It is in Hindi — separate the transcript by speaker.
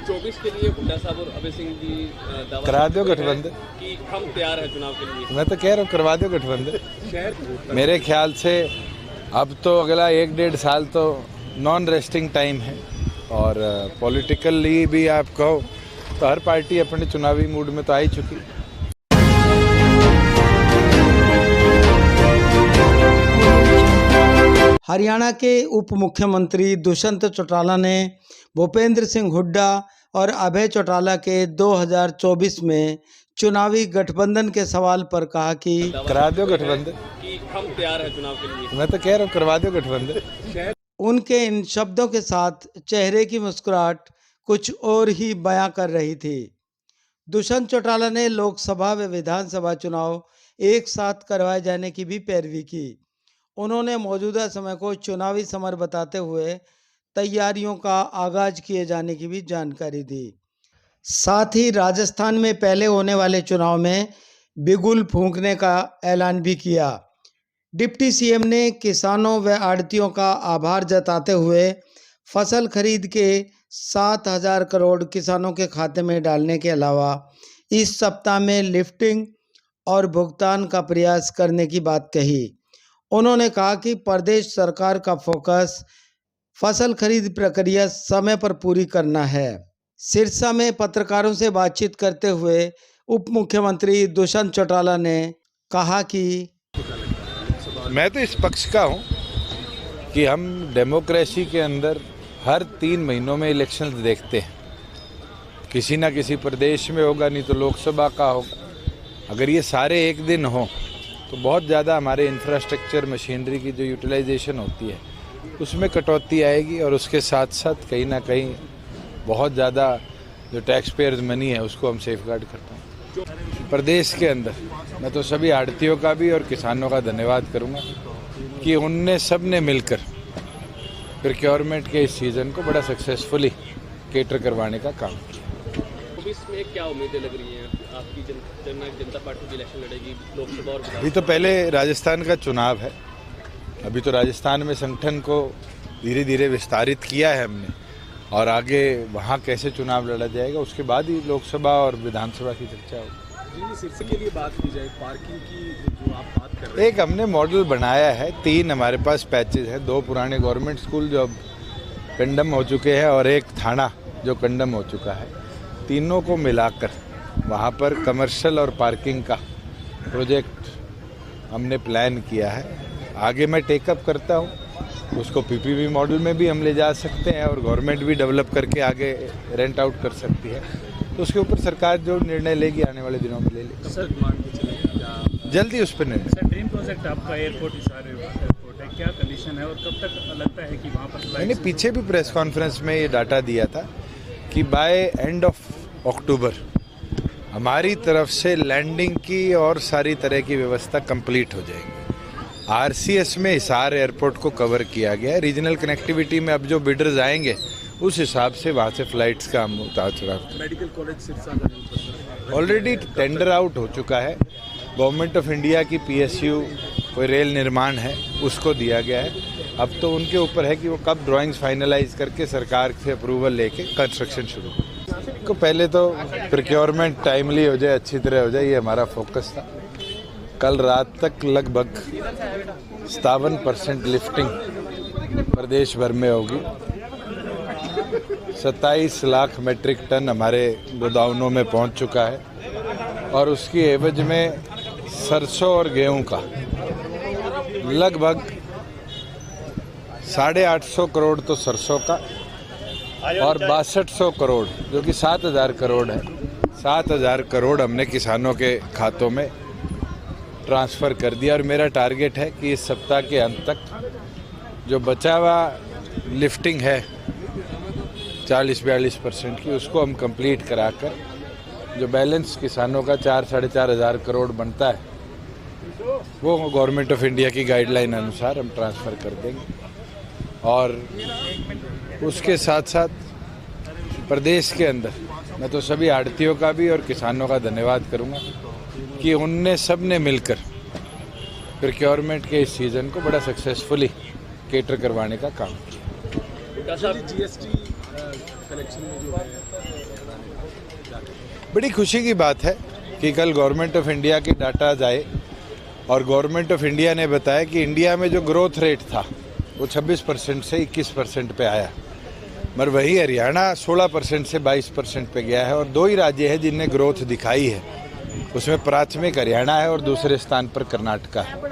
Speaker 1: 24 के लिए हुड्डा साहब और अभय सिंह जी दावा
Speaker 2: करा दो गठबंधन
Speaker 1: कि हम तैयार हैं चुनाव के लिए।
Speaker 2: मैं तो कह रहा हूँ करवा दो गठबंधन। मेरे ख्याल से अब तो अगला 1-1.5 साल तो नॉन रेस्टिंग टाइम है और पॉलिटिकली भी आप कहो तो हर पार्टी अपने चुनावी मूड में तो आ ही चुकी।
Speaker 3: हरियाणा के उप मुख्यमंत्री दुष्यंत चौटाला ने भूपेंद्र सिंह हुड्डा और अभय चौटाला के 2024 में चुनावी गठबंधन के सवाल पर कहा कि
Speaker 2: करा दो गठबंधन
Speaker 1: कि हम तैयार हैं चुनाव के लिए।
Speaker 2: मैं तो कह रहा हूँ करवा दो गठबंधन।
Speaker 3: उनके इन शब्दों के साथ चेहरे की मुस्कुराहट कुछ और ही बयां कर रही थी। दुष्यंत चौटाला ने लोकसभा व विधानसभा चुनाव एक साथ करवाए जाने की भी पैरवी की। उन्होंने मौजूदा समय को चुनावी समर बताते हुए तैयारियों का आगाज किए जाने की भी जानकारी दी। साथ ही राजस्थान में पहले होने वाले चुनाव में बिगुल फूंकने का ऐलान भी किया। डिप्टी सीएम ने किसानों व आढ़तियों का आभार जताते हुए फसल खरीद के 7,000 करोड़ किसानों के खाते में डालने के अलावा इस सप्ताह में लिफ्टिंग और भुगतान का प्रयास करने की बात कही। उन्होंने कहा कि प्रदेश सरकार का फोकस फसल खरीद प्रक्रिया समय पर पूरी करना है। सिरसा में पत्रकारों से बातचीत करते हुए उप मुख्यमंत्री दुष्यंत चौटाला ने कहा कि
Speaker 2: मैं तो इस पक्ष का हूं कि हम डेमोक्रेसी के अंदर हर 3 महीनों में इलेक्शंस देखते हैं। किसी ना किसी प्रदेश में होगा, नहीं तो लोकसभा का होगा। अगर ये सारे एक दिन हो तो बहुत ज़्यादा हमारे इंफ्रास्ट्रक्चर मशीनरी की जो यूटिलाइजेशन होती है उसमें कटौती आएगी और उसके साथ साथ कहीं ना कहीं बहुत ज़्यादा जो टैक्स पेयर्स मनी है उसको हम सेफगार्ड करते हैं। प्रदेश के अंदर मैं तो सभी आढ़तियों का भी और किसानों का धन्यवाद करूंगा कि उनने सब ने मिलकर प्रोक्योरमेंट के इस सीज़न को बड़ा सक्सेसफुली केटर करवाने का काम किया।
Speaker 1: इसमें क्या उम्मीदें लग रही हैं आपकी? जनता पार्टी की इलेक्शन लड़ेगी लोकसभा और
Speaker 2: अभी तो पहले राजस्थान का चुनाव है। अभी तो राजस्थान में संगठन को धीरे धीरे विस्तारित किया है हमने और आगे वहाँ कैसे चुनाव लड़ा जाएगा उसके बाद ही लोकसभा और विधानसभा की चर्चा होगी।
Speaker 1: सिरसा के लिए बात की जाए, पार्किंग की जो आप बात कर रहे हैं,
Speaker 2: एक हमने मॉडल बनाया है। 3 हमारे पास पैचेज हैं, 2 पुराने गवर्नमेंट स्कूल जो अब कंडम हो चुके हैं और एक थाना जो कंडम हो चुका है। तीनों को मिलाकर वहाँ पर कमर्शियल और पार्किंग का प्रोजेक्ट हमने प्लान किया है। आगे मैं टेकअप करता हूँ, उसको पीपीपी मॉडल में भी हम ले जा सकते हैं और गवर्नमेंट भी डेवलप करके आगे रेंट आउट कर सकती है। तो उसके ऊपर सरकार जो निर्णय लेगी आने वाले दिनों में ले लेगी।
Speaker 1: सर मान के चलिए
Speaker 2: जल्दी उस पर निर्णय।
Speaker 4: सर ड्रीम प्रोजेक्ट आपका एयरपोर्ट एयरपोर्ट है, क्या कंडीशन है और कब तक लगता है कि वहाँ पर?
Speaker 2: मैंने पीछे भी प्रेस कॉन्फ्रेंस में ये डाटा दिया था कि बाय एंड ऑफ अक्टूबर हमारी तरफ से लैंडिंग की और सारी तरह की व्यवस्था कंप्लीट हो जाएगी। आरसीएस में हिसार एयरपोर्ट को कवर किया गया है। रीजनल कनेक्टिविटी में अब जो बिडर्स आएंगे उस हिसाब से वहाँ से फ्लाइट्स का हम उतार चढ़ाव।
Speaker 1: Medical college Sirsa
Speaker 2: already tender out हो चुका है। गवर्नमेंट ऑफ इंडिया की पीएसयू कोई रेल निर्माण है उसको दिया गया है। अब तो उनके ऊपर है कि वो कब ड्राइंग्स फाइनलाइज करके सरकार से अप्रूवल लेके कंस्ट्रक्शन शुरू को। पहले तो प्रोक्योरमेंट टाइमली हो जाए, अच्छी तरह हो जाए, ये हमारा फोकस था। कल रात तक लगभग 57% लिफ्टिंग प्रदेश भर में होगी। 27 लाख मेट्रिक टन हमारे गोदामों में पहुंच चुका है और उसकी एवज में सरसों और गेहूं का लगभग 850 करोड़ तो सरसों का और 6200 करोड़ जो कि 7000 करोड़ है, 7000 करोड़ हमने किसानों के खातों में ट्रांसफ़र कर दिया। और मेरा टारगेट है कि इस सप्ताह के अंत तक जो बचा हुआ लिफ्टिंग है 40-42% की उसको हम कंप्लीट कराकर जो बैलेंस किसानों का 4-4.5 हज़ार करोड़ बनता है वो गवर्नमेंट ऑफ इंडिया की गाइडलाइन अनुसार हम ट्रांसफ़र कर देंगे। और उसके साथ साथ प्रदेश के अंदर मैं तो सभी आढ़तियों का भी और किसानों का धन्यवाद करूंगा कि उनने सब ने मिलकर प्रोक्योरमेंट के इस सीज़न को बड़ा सक्सेसफुली केटर करवाने का काम किया।
Speaker 1: जीएसटी इलेक्शन में जो है।
Speaker 2: बड़ी खुशी की बात है कि कल गवर्नमेंट ऑफ इंडिया के डाटा आए और गवर्नमेंट ऑफ इंडिया ने बताया कि इंडिया में जो ग्रोथ रेट था वो 26% से 21% पे आया, मगर वही हरियाणा 16% से 22% पे गया है। और दो ही राज्य हैं जिनने ग्रोथ दिखाई है, उसमें प्राथमिक हरियाणा है और दूसरे स्थान पर कर्नाटका है।